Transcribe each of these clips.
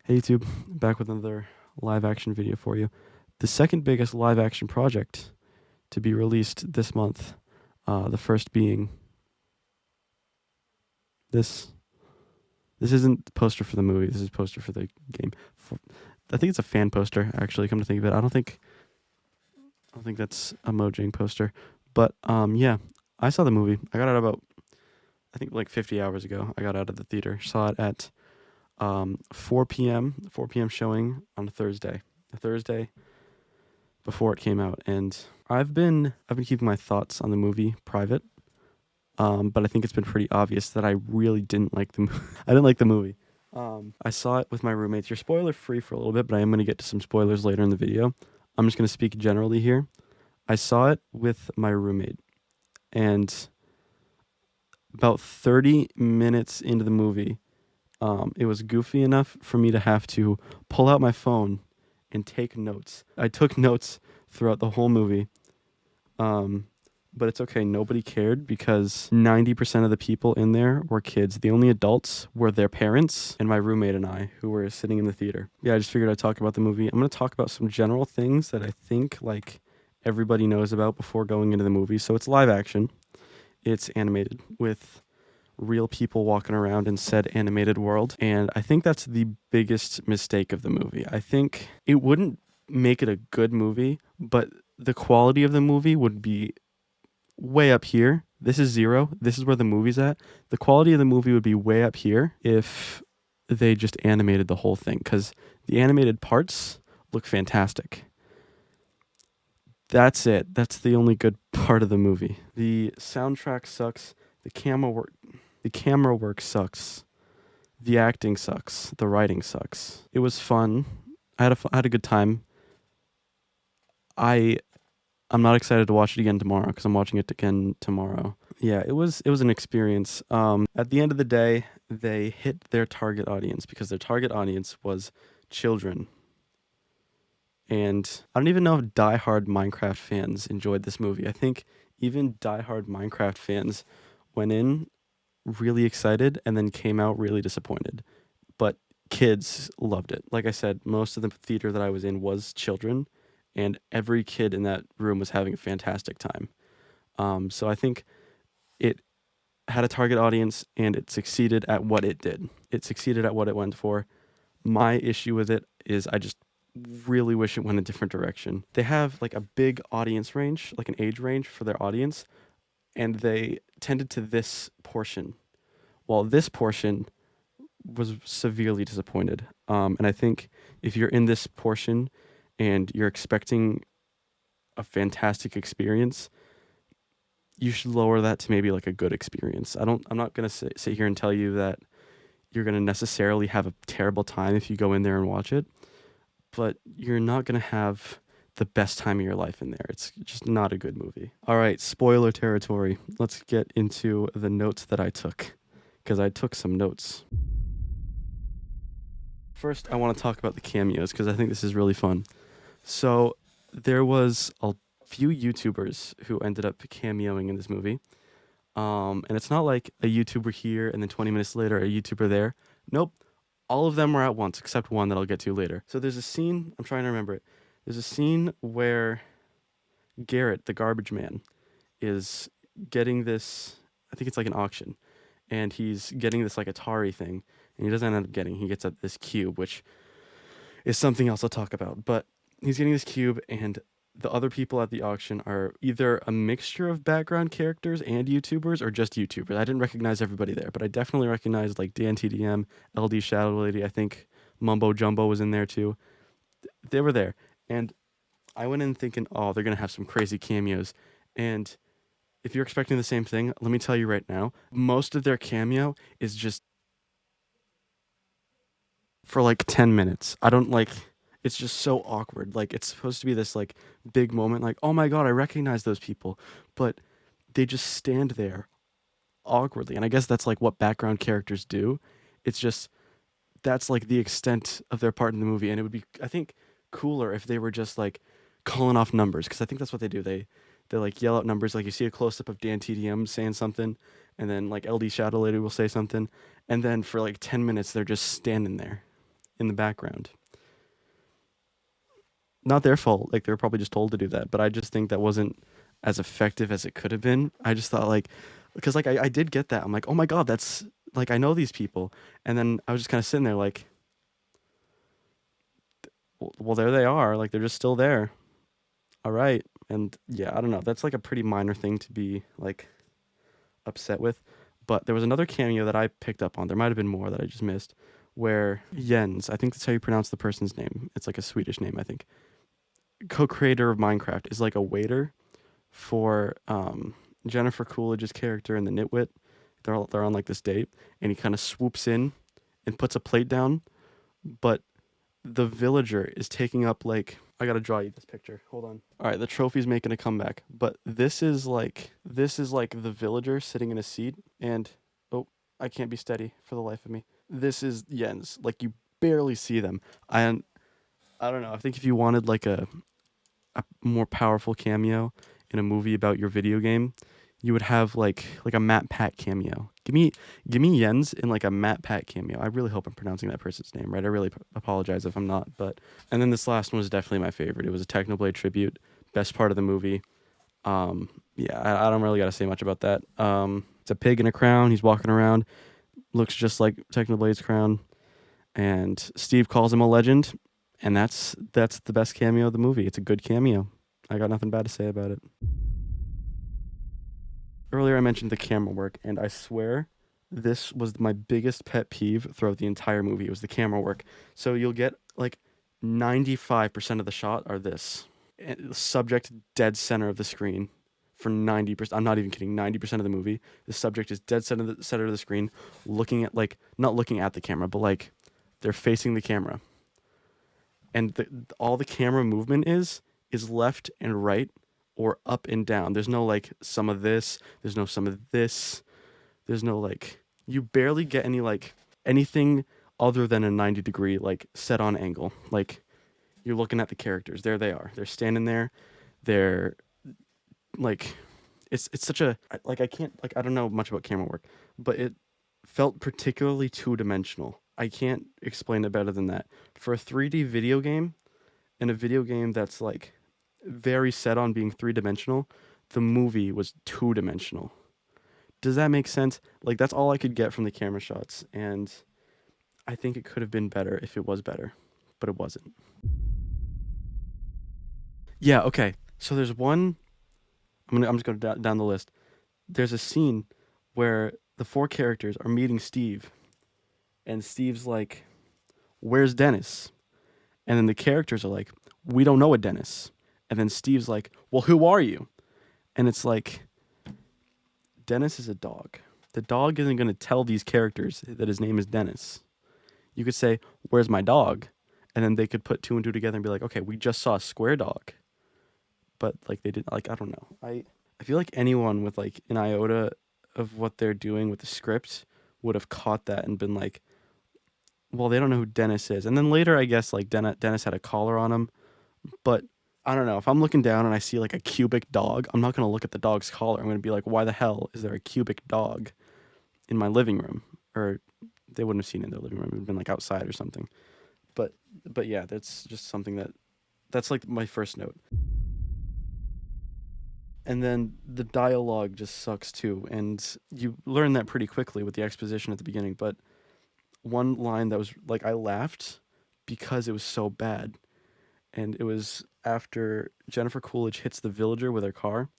Hey YouTube, back with another live action video for you. The second biggest live action project to be released this month. The first being this. This isn't the poster for the movie. This is poster for the game. I think it's a fan poster. Actually, come to think of it, I don't think that's a Mojang poster. But yeah, I saw the movie. I got out about I think like 50 hours ago. I got out of the theater. Saw it at 4 p.m. 4 p.m. showing on a Thursday. A Thursday before it came out, and I've been keeping my thoughts on the movie private. But I think it's been pretty obvious that I really didn't like the I didn't like the movie. I saw it with my roommates. You're spoiler free for a little bit, but I am going to get to some spoilers later in the video. I'm just going to speak generally here. I saw it with my roommate, and about 30 minutes into the movie, it was goofy enough for me to have to pull out my phone and take notes. I took notes throughout the whole movie. But it's okay. Nobody cared because 90% of the people in there were kids. The only adults were their parents and my roommate and I, who were sitting in the theater. Yeah, I just figured I'd talk about the movie. I'm going to talk about some general things that I think like everybody knows about before going into the movie. So it's live action. It's animated with real people walking around in said animated world. And I think that's the biggest mistake of the movie. I think it wouldn't make it a good movie, but the quality of the movie would be way up here. This is 0. This is where the movie's at. The quality of the movie would be way up here if they just animated the whole thing, because the animated parts look fantastic. That's it. That's the only good part of the movie. The soundtrack sucks. The camera work sucks. The acting sucks. The writing sucks. It was fun. I had a good time. I'm not excited to watch it again tomorrow because I'm watching it again tomorrow. Yeah, it was an experience. At the end of the day, they hit their target audience because their target audience was children. And I don't even know if diehard Minecraft fans enjoyed this movie. I think even diehard Minecraft fans went in really excited and then came out really disappointed. But kids loved it. Like I said, most of the theater that I was in was children, and every kid in that room was having a fantastic time. So I think it had a target audience and it succeeded at what it did. It succeeded at what it went for. My issue with it is I just really wish it went a different direction. They have like a big audience range, like an age range for their audience, and they tended to this portion, while this portion was severely disappointed. And I think if you're in this portion and you're expecting a fantastic experience, you should lower that to maybe like a good experience. I'm not gonna sit here and tell you that you're gonna necessarily have a terrible time if you go in there and watch it, but you're not gonna have the best time of your life in there. It's just not a good movie. All right, spoiler territory. Let's get into the notes that I took, because I took some notes. First, I want to talk about the cameos because I think this is really fun. So, there was a few YouTubers who ended up cameoing in this movie. And it's not like a YouTuber here and then 20 minutes later a YouTuber there. Nope. All of them were at once except one that I'll get to later. So there's a scene, I'm trying to remember it. There's a scene where Garrett, the garbage man, is getting this, I think it's like an auction, and he's getting this like Atari thing, and he doesn't end up getting, he gets at this cube, which is something else I'll talk about. But he's getting this cube, and the other people at the auction are either a mixture of background characters and YouTubers or just YouTubers. I didn't recognize everybody there, but I definitely recognized like DanTDM, LD Shadow Lady. I think Mumbo Jumbo was in there too. They were there. And I went in thinking, oh, they're going to have some crazy cameos. And if you're expecting the same thing, let me tell you right now, most of their cameo is just for like 10 minutes. I don't like, it's just so awkward. Like it's supposed to be this like big moment, like, oh my God, I recognize those people. But they just stand there awkwardly. And I guess that's like what background characters do. It's just, that's like the extent of their part in the movie. And it would be, I think, cooler if they were just like calling off numbers. Cause I think that's what they do. They like yell out numbers. Like you see a close up of DanTDM saying something, and then like LD Shadow Lady will say something. And then for like 10 minutes, they're just standing there. in the background. Not their fault. Like they were probably just told to do that, but I just think that wasn't as effective as it could have been. I just thought like, because like I did get that. I'm like, oh my god, that's like I know these people, and then I was just kind of sitting there like, well, there they are. Like they're just still there. All right, and yeah, I don't know. That's like a pretty minor thing to be like upset with. But there was another cameo that I picked up on. There might have been more that I just missed, where Jens, I think that's how you pronounce the person's name. It's like a Swedish name, I think. Co-creator of Minecraft is like a waiter for Jennifer Coolidge's character in The Nitwit. They're on like this date, and he kind of swoops in and puts a plate down, but the villager is taking up like I gotta draw you this picture. Hold on. All right, the trophy's making a comeback, but this is like the villager sitting in a seat, and oh, I can't be steady for the life of me. This is Jens. Like you barely see them. I don't know. I think if you wanted like a more powerful cameo in a movie about your video game, you would have like a Matt Pat cameo. Give me Jens in like a Matt Pat cameo. I really hope I'm pronouncing that person's name right. I really apologize if I'm not. But and then this last one was definitely my favorite. It was a Technoblade tribute, best part of the movie. Yeah, I don't really got to say much about that. It's a pig in a crown. He's walking around, looks just like Technoblade's crown, and Steve calls him a legend, and that's the best cameo of the movie. It's a good cameo. I got nothing bad to say about it. Earlier I mentioned the camera work, and I swear this was my biggest pet peeve throughout the entire movie. It was the camera work. So you'll get like 95% of the shot are this. And the subject dead center of the screen for 90%. I'm not even kidding. 90% of the movie, the subject is dead center of the screen, looking at like not looking at the camera, but like they're facing the camera. And all the camera movement is left and right or up and down. There's no like some of this, there's no some of this. There's no like you barely get any like anything other than a 90-degree like set on angle. Like you're looking at the characters. There they are. They're standing there. They're like it's such a like I can't like I don't know much about camera work, but it felt particularly two-dimensional. I can't explain it better than that. For a 3D video game and a video game that's like very set on being three-dimensional, the movie was two-dimensional. Does that make sense? Like that's all I could get from the camera shots, and I think it could have been better if it was better, but it wasn't. Yeah, okay. So there's one. I'm just going down the list. There's a scene where the four characters are meeting Steve, and Steve's like, "Where's Dennis?" And then the characters are like, "We don't know a Dennis." And then Steve's like, "Well, who are you?" And it's like, Dennis is a dog. The dog isn't going to tell these characters that his name is Dennis. You could say, "Where's my dog?" And then they could put two and two together and be like, "Okay, we just saw a square dog." But like they did like I don't know. I feel like anyone with like an iota of what they're doing with the script would have caught that and been like, "Well, they don't know who Dennis is." And then later I guess like Dennis had a collar on him, but I don't know. If I'm looking down and I see like a cubic dog, I'm not going to look at the dog's collar. I'm going to be like, "Why the hell is there a cubic dog in my living room?" Or they wouldn't have seen it in their living room. It would have been like outside or something. But but yeah, that's just something that's like my first note. And then the dialogue just sucks too, and you learn that pretty quickly with the exposition at the beginning. But one line that was like I laughed because it was so bad, and it was after Jennifer Coolidge hits the villager with her car,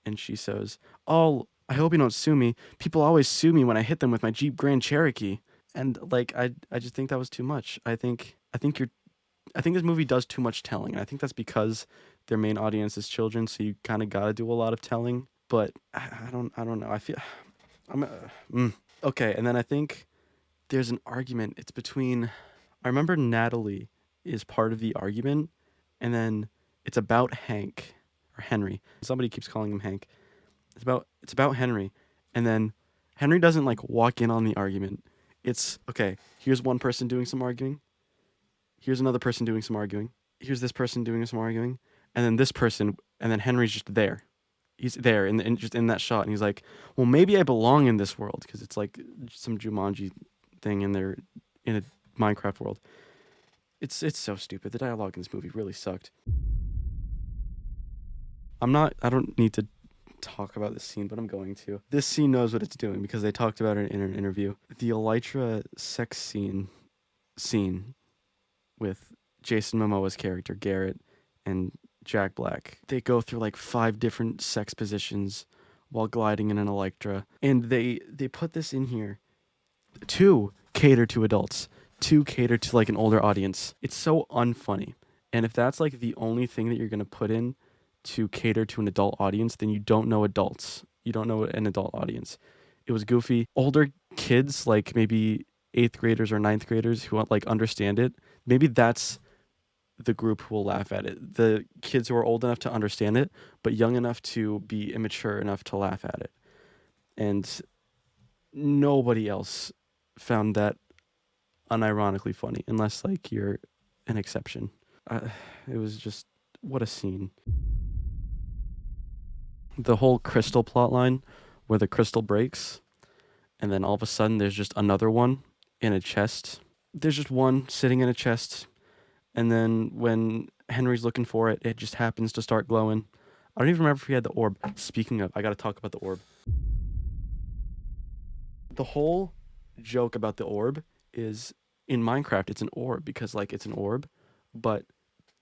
and she says, "Oh, I hope you don't sue me. People always sue me when I hit them with my Jeep Grand Cherokee." And like I just think that was too much. I think this movie does too much telling, and I think that's because their main audience is children, so you kind of got to do a lot of telling. But I don't know. I feel I'm okay. And then I think there's an argument. It's between I remember Natalie is part of the argument, and then it's about Hank or Henry. Somebody keeps calling him Hank. It's about Henry, and then Henry doesn't like walk in on the argument. It's okay. Here's one person doing some arguing. Here's another person doing some arguing. Here's this person doing some arguing, and then this person, and then Henry's just there. He's there just in that shot, and he's like, "Well, maybe I belong in this world because it's like some Jumanji thing, and they're in a Minecraft world." It's so stupid. The dialogue in this movie really sucked. I don't need to talk about this scene, but I'm going to. This scene knows what it's doing because they talked about it in an interview. The Elytra sex scene with Jason Momoa's character Garrett and Jack Black. They go through like 5 different sex positions while gliding in an Electra, and they put this in here to cater to adults, to cater to like an older audience. It's so unfunny. And if that's like the only thing that you're going to put in to cater to an adult audience, then you don't know adults. You don't know an adult audience. It was goofy. Older kids, like maybe 8th graders or 9th graders who like understand it, maybe that's the group who will laugh at it. The kids who are old enough to understand it, but young enough to be immature enough to laugh at it. And nobody else found that unironically funny, unless like you're an exception. It was just, what a scene. The whole crystal plot line where the crystal breaks and then all of a sudden there's just another one in a chest. There's just one sitting in a chest, and then when Henry's looking for it, it just happens to start glowing. I don't even remember if he had the orb. Speaking of, I gotta talk about the orb. The whole joke about the orb is, in Minecraft, it's an orb because like it's an orb, but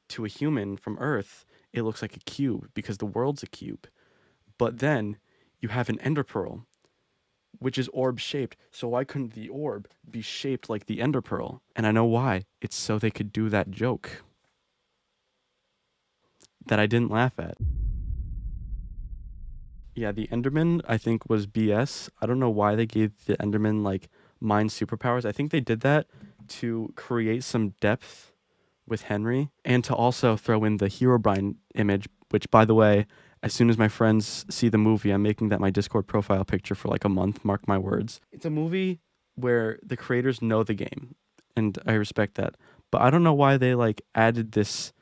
to a human from Earth, it looks like a cube because the world's a cube. But then you have an ender pearl, which is orb shaped. So why couldn't the orb be shaped like the ender pearl? And I know why. It's so they could do that joke that I didn't laugh at. Yeah, the Enderman I think was BS. I don't know why they gave the Enderman like mind superpowers. I think they did that to create some depth with Henry and to also throw in the Herobrine image, which by the way, as soon as my friends see the movie, I'm making that my Discord profile picture for like a month, mark my words. It's a movie where the creators know the game, and I respect that. But I don't know why they like added this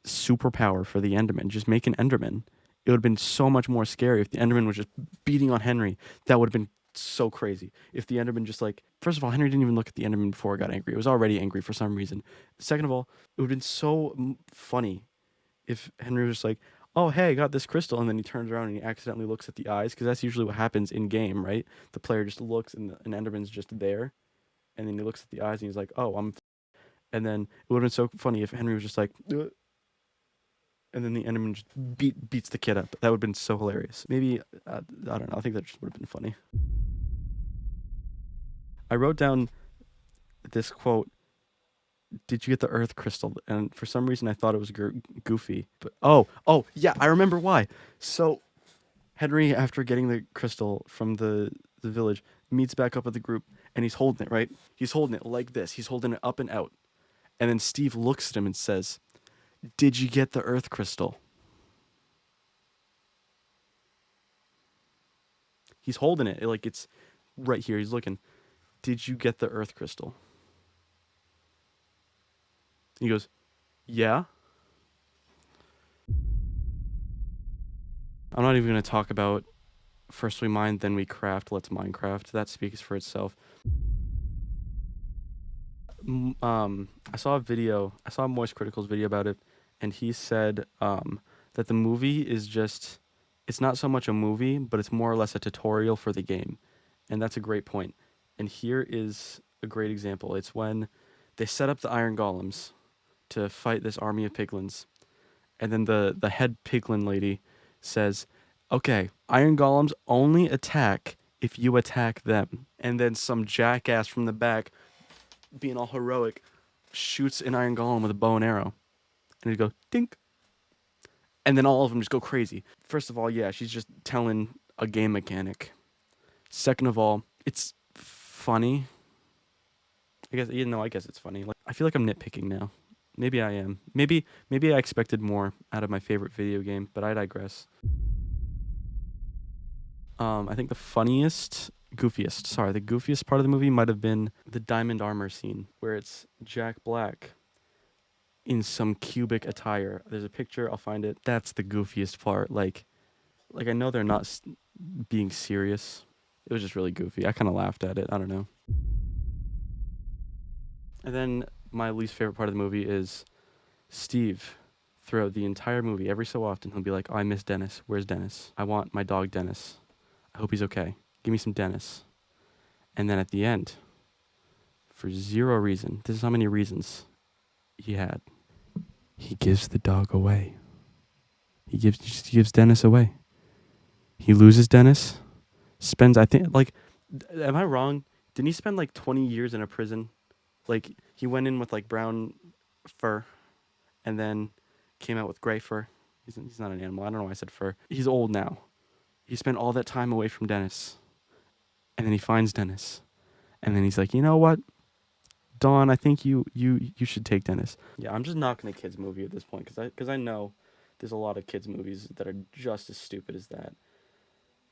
superpower for the Enderman. Just make an Enderman. It would have been so much more scary if the Enderman was just beating on Henry. That would have been so crazy. If the Enderman just like, first of all, Henry didn't even look at the Enderman before it got angry. It was already angry for some reason. Second of all, it would have been so funny if Henry was just like, oh, hey, I got this crystal. And then he turns around and he accidentally looks at the eyes. Because that's usually what happens in game, right? The player just looks and an Enderman's just there. And then he looks at the eyes and he's like, oh, and then it would have been so funny if Henry was just like, and then the Enderman just beats the kid up. That would have been so hilarious. Maybe, I don't know. I think that just would have been funny. I wrote down this quote, did you get the earth crystal? And for some reason I thought it was goofy. But oh, yeah, I remember why. So Henry, after getting the crystal from the village, meets back up with the group, and he's holding it, right? He's holding it like this. He's holding it up and out. And then Steve looks at him and says, did you get the earth crystal? He's holding it like it's right here. He's looking. Did you get the earth crystal? He goes, yeah. I'm not even going to talk about first we mine, then we craft, let's Minecraft. That speaks for itself. I saw a Moist Critical's video about it, and he said that the movie is just, it's not so much a movie, but it's more or less a tutorial for the game. And that's a great point. And here is a great example. It's when they set up the iron golems to fight this army of piglins. And then the head piglin lady says, okay, iron golems only attack if you attack them. And then some jackass from the back, being all heroic, shoots an iron golem with a bow and arrow. And he go, dink. And then all of them just go crazy. First of all, yeah, she's just telling a game mechanic. Second of all, it's funny. I guess it's funny. Like, I feel like I'm nitpicking now. Maybe I am. Maybe I expected more out of my favorite video game, but I digress. I think the goofiest part of the movie might have been the diamond armor scene where it's Jack Black in some cubic attire. There's a picture, I'll find it. That's the goofiest part. Like I know they're not being serious. It was just really goofy. I kind of laughed at it. I don't know. And then my least favorite part of the movie is Steve. Throughout the entire movie, every so often, he'll be like, "Oh, I miss Dennis. Where's Dennis? I want my dog Dennis. I hope he's okay. Give me some Dennis." And then at the end, for zero reason, this is how many reasons he had. He gives the dog away. He gives Dennis away. He loses Dennis. Spends, I think, like, am I wrong? Didn't he spend like 20 years in a prison? Like, he went in with like brown fur and then came out with gray fur. He's not an animal. I don't know why I said fur. He's old now. He spent all that time away from Dennis. And then he finds Dennis. And then he's like, "You know what? Dawn, I think you should take Dennis." Yeah, I'm just knocking a kids movie at this point cuz I know there's a lot of kids movies that are just as stupid as that.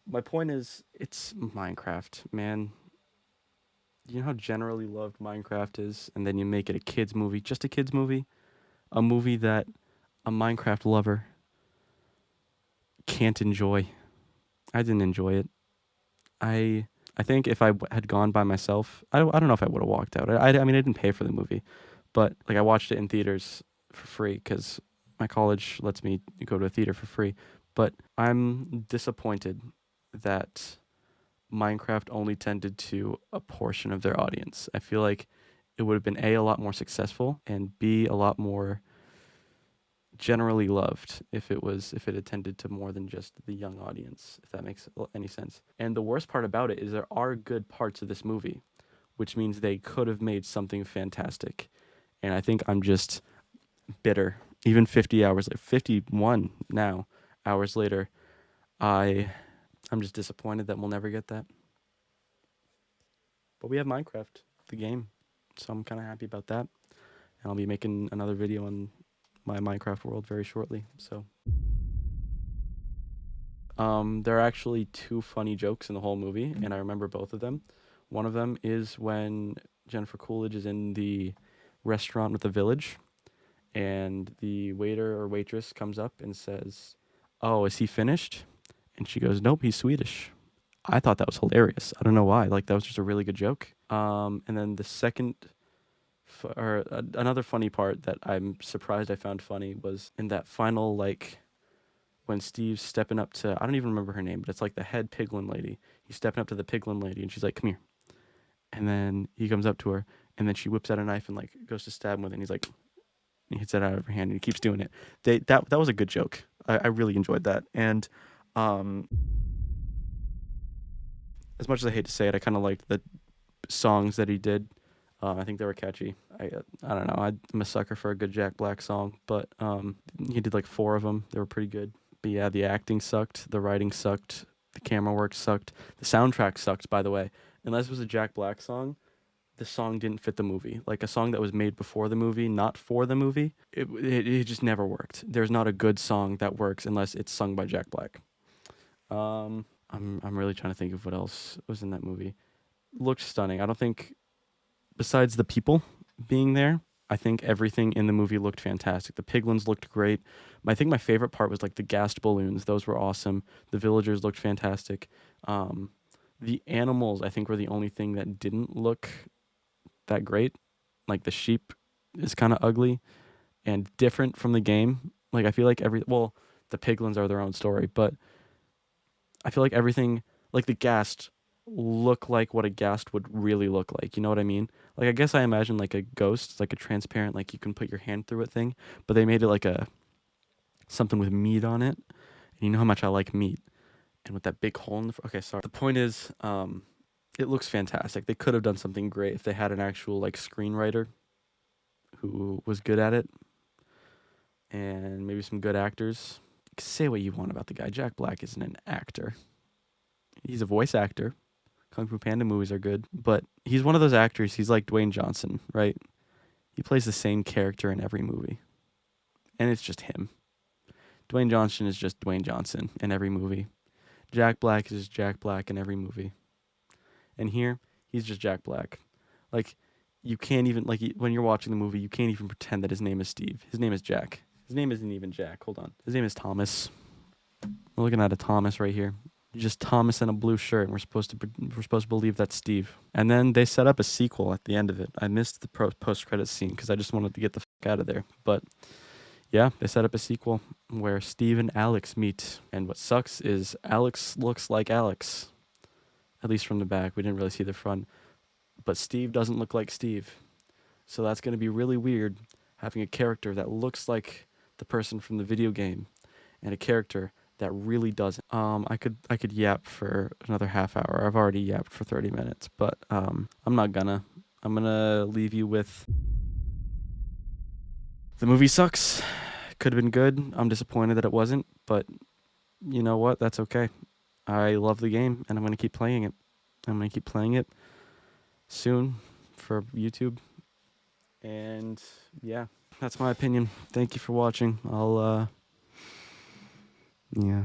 My point is it's Minecraft, man. You know how generally loved Minecraft is, and then you make it a kids movie, just a kids movie, a movie that a Minecraft lover can't enjoy. I didn't enjoy it. I I think if had gone by myself, I don't know if I would have walked out. I mean I didn't pay for the movie, but like I watched it in theaters for free because my college lets me go to a theater for free. But I'm disappointed that Minecraft only tended to a portion of their audience. I feel like it would have been A, a lot more successful, and B, a lot more generally loved if it attended to more than just the young audience, if that makes any sense. And the worst part about it is there are good parts of this movie, which means they could have made something fantastic. And I think I'm just bitter. Even 50 hours, 51 now hours later, I I'm just disappointed that we'll never get that. But we have Minecraft, the game, so I'm kind of happy about that. And I'll be making another video on my Minecraft world very shortly. So, there are actually two funny jokes in the whole movie, and I remember both of them. One of them is when Jennifer Coolidge is in the restaurant with the village, and the waiter or waitress comes up and says, "Oh, is he finished?" And she goes, "Nope, he's Swedish." I thought that was hilarious. I don't know why. Like that was just a really good joke. And then the second another funny part that I'm surprised I found funny was in that final like when Steve's stepping up to I don't even remember her name, but it's like the head piglin lady. He's stepping up to the piglin lady and she's like, "Come here." And then he comes up to her and then she whips out a knife and like goes to stab him with it and he's like he hits it out of her hand and he keeps doing it. That was a good joke. I really enjoyed that. And um as much as I hate to say it, I kind of liked the songs that he did. I think they were catchy. I don't know. I'm a sucker for a good Jack Black song, but he did like four of them. They were pretty good. But yeah, the acting sucked, the writing sucked, the camera work sucked, the soundtrack sucked. By the way, unless it was a Jack Black song, the song didn't fit the movie. Like a song that was made before the movie, not for the movie, it just never worked. There's not a good song that works unless it's sung by Jack Black. I'm really trying to think of what else was in that movie. Looked stunning. I don't think besides the people being there, I think everything in the movie looked fantastic. The piglins looked great. I think my favorite part was like the gassed balloons. Those were awesome. The villagers looked fantastic. Um, the animals, I think, were the only thing that didn't look that great. Like the sheep is kind of ugly and different from the game. Like I feel like the piglins are their own story, but I feel like everything, like the ghast, look like what a ghast would really look like. You know what I mean? Like I guess I imagine like a ghost, like a transparent, like you can put your hand through it thing, but they made it like a something with meat on it. And you know how much I like meat, and with that big hole in the. Okay, sorry. The point is, it looks fantastic. They could have done something great if they had an actual like screenwriter who was good at it, and maybe some good actors. Say what you want about the guy. Jack Black isn't an actor. He's a voice actor. Kung Fu Panda movies are good, but he's one of those actors. He's like Dwayne Johnson, right? He plays the same character in every movie, and it's just him. Dwayne Johnson is just Dwayne Johnson in every movie. Jack Black is just Jack Black in every movie, and here he's just Jack Black. Like you can't even when you're watching the movie, you can't even pretend that his name is Steve. His name is Jack. His name isn't even Jack. Hold on. His name is Thomas. We're looking at a Thomas right here. just Thomas in a blue shirt, and we're supposed to believe that's Steve. And then they set up a sequel at the end of it. I missed the post credit scene because I just wanted to get the fuck out of there. But yeah, they set up a sequel where Steve and Alex meet. And what sucks is Alex looks like Alex, at least from the back. We didn't really see the front. But Steve doesn't look like Steve. So that's going to be really weird, having a character that looks like the person from the video game and a character that really doesn't. I could yap for another half hour. I've already yapped for 30 minutes, but I'm not gonna. I'm gonna leave you with the movie sucks. Could have been good. I'm disappointed that it wasn't, but you know what? That's okay. I love the game and I'm gonna keep playing it. I'm gonna keep playing it soon for YouTube. And yeah, that's my opinion. Thank you for watching. Yeah.